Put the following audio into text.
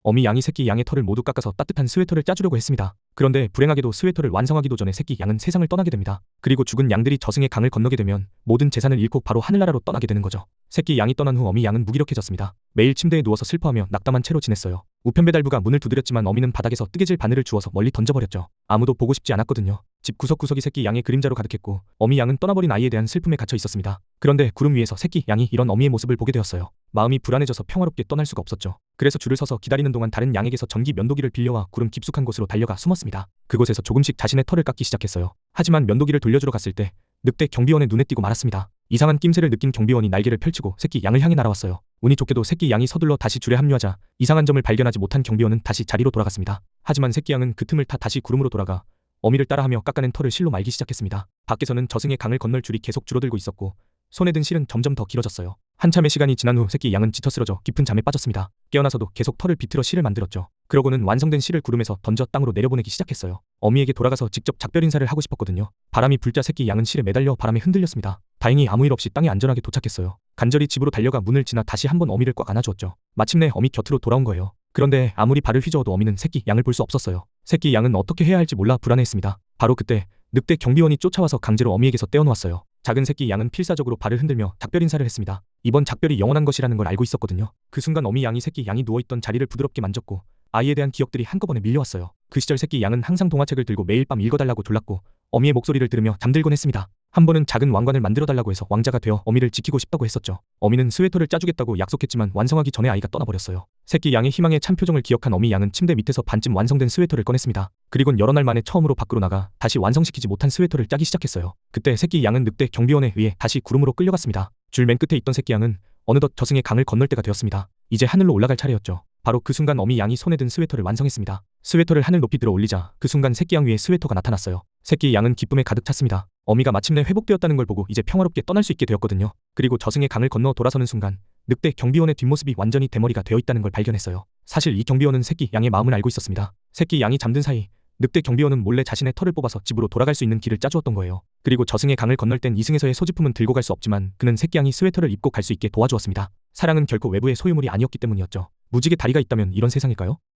어미 양이 새끼 양의 털을 모두 깎아서 따뜻한 스웨터를 짜주려고 했습니다. 그런데 불행하게도 스웨터를 완성하기도 전에 새끼 양은 세상을 떠나게 됩니다. 그리고 죽은 양들이 저승의 강을 건너게 되면 모든 재산을 잃고 바로 하늘나라로 떠나게 되는 거죠. 새끼 양이 떠난 후 어미 양은 무기력해졌습니다. 매일 침대에 누워서 슬퍼하며 낙담한 채로 지냈어요. 우편배달부가 문을 두드렸지만 어미는 바닥에서 뜨개질 바늘을 주워서 멀리 던져버렸죠. 아무도 보고 싶지 않았거든요. 집 구석구석이 새끼 양의 그림자로 가득했고 어미 양은 떠나버린 아이에 대한 슬픔에 갇혀 있었습니다. 그런데 구름 위에서 새끼 양이 이런 어미의 모습을 보게 되었어요. 마음이 불안해져서 평화롭게 떠날 수가 없었죠. 그래서 줄을 서서 기다리는 동안 다른 양에게서 전기 면도기를 빌려와 구름 깊숙한 곳으로 달려가 숨었습니다. 그곳에서 조금씩 자신의 털을 깎기 시작했어요. 하지만 면도기를 돌려주러 갔을 때 늑대 경비원의 눈에 띄고 말았습니다. 이상한 낌새를 느낀 경비원이 날개를 펼치고 새끼 양을 향해 날아왔어요. 운이 좋게도 새끼 양이 서둘러 다시 줄에 합류하자 이상한 점을 발견하지 못한 경비원은 다시 자리로 돌아갔습니다. 하지만 새끼 양은 그 틈을 타 다시 구름으로 돌아가 어미를 따라하며 깎아낸 털을 실로 말기 시작했습니다. 밖에서는 저승의 강을 건널 줄이 계속 줄어들고 있었고 손에 든 실은 점점 더 길어졌어요. 한참의 시간이 지난 후 새끼 양은 지쳐 쓰러져 깊은 잠에 빠졌습니다. 깨어나서도 계속 털을 비틀어 실을 만들었죠. 그러고는 완성된 실을 구름에서 던져 땅으로 내려보내기 시작했어요. 어미에게 돌아가서 직접 작별 인사를 하고 싶었거든요. 바람이 불자 새끼 양은 실에 매달려 바람에 흔들렸습니다. 다행히 아무 일 없이 땅에 안전하게 도착했어요. 간절히 집으로 달려가 문을 지나 다시 한번 어미를 꽉 안아주었죠. 마침내 어미 곁으로 돌아온 거예요. 그런데 아무리 발을 휘저어도 어미는 새끼 양을 볼 수 없었어요. 새끼 양은 어떻게 해야 할지 몰라 불안해했습니다. 바로 그때 늑대 경비원이 쫓아와서 강제로 어미에게서 떼어놓았어요. 작은 새끼 양은 필사적으로 발을 흔들며 작별 인사를 했습니다. 이번 작별이 영원한 것이라는 걸 알고 있었거든요. 그 순간 어미 양이 새끼 양이 누워있던 자리를 부드럽게 만졌고 아이에 대한 기억들이 한꺼번에 밀려왔어요. 그 시절 새끼 양은 항상 동화책을 들고 매일 밤 읽어달라고 졸랐고 어미의 목소리를 들으며 잠들곤 했습니다. 한 번은 작은 왕관을 만들어달라고 해서 왕자가 되어 어미를 지키고 싶다고 했었죠. 어미는 스웨터를 짜주겠다고 약속했지만 완성하기 전에 아이가 떠나버렸어요. 새끼 양의 희망의 참 표정을 기억한 어미 양은 침대 밑에서 반쯤 완성된 스웨터를 꺼냈습니다. 그리곤 여러 날 만에 처음으로 밖으로 나가 다시 완성시키지 못한 스웨터를 짜기 시작했어요. 그때 새끼 양은 늑대 경비원에 의해 다시 구름으로 끌려갔습니다. 줄 맨 끝에 있던 새끼 양은 어느덧 저승의 강을 건널 때가 되었습니다. 이제 하늘로 올라갈 차례였죠. 바로 그 순간 어미 양이 손에 든 스웨터를 완성했습니다. 스웨터를 하늘 높이 들어 올리자 그 순간 새끼 양 위에 스웨터가 나타났어요. 새끼 양은 기쁨에 가득 찼습니다. 어미가 마침내 회복되었다는 걸 보고 이제 평화롭게 떠날 수 있게 되었거든요. 그리고 저승의 강을 건너 돌아서는 순간 늑대 경비원의 뒷모습이 완전히 대머리가 되어 있다는 걸 발견했어요. 사실 이 경비원은 새끼 양의 마음을 알고 있었습니다. 새끼 양이 잠든 사이 늑대 경비원은 몰래 자신의 털을 뽑아서 집으로 돌아갈 수 있는 길을 짜주었던 거예요. 그리고 저승의 강을 건널 땐 이승에서의 소지품은 들고 갈 수 없지만 그는 새끼 양이 스웨터를 입고 갈 수 있게 도와주었습니다. 사랑은 결코 외부의 소유물이 아니었기 때문이었죠. 무지개 다리가 있다면 이런 세상일까요?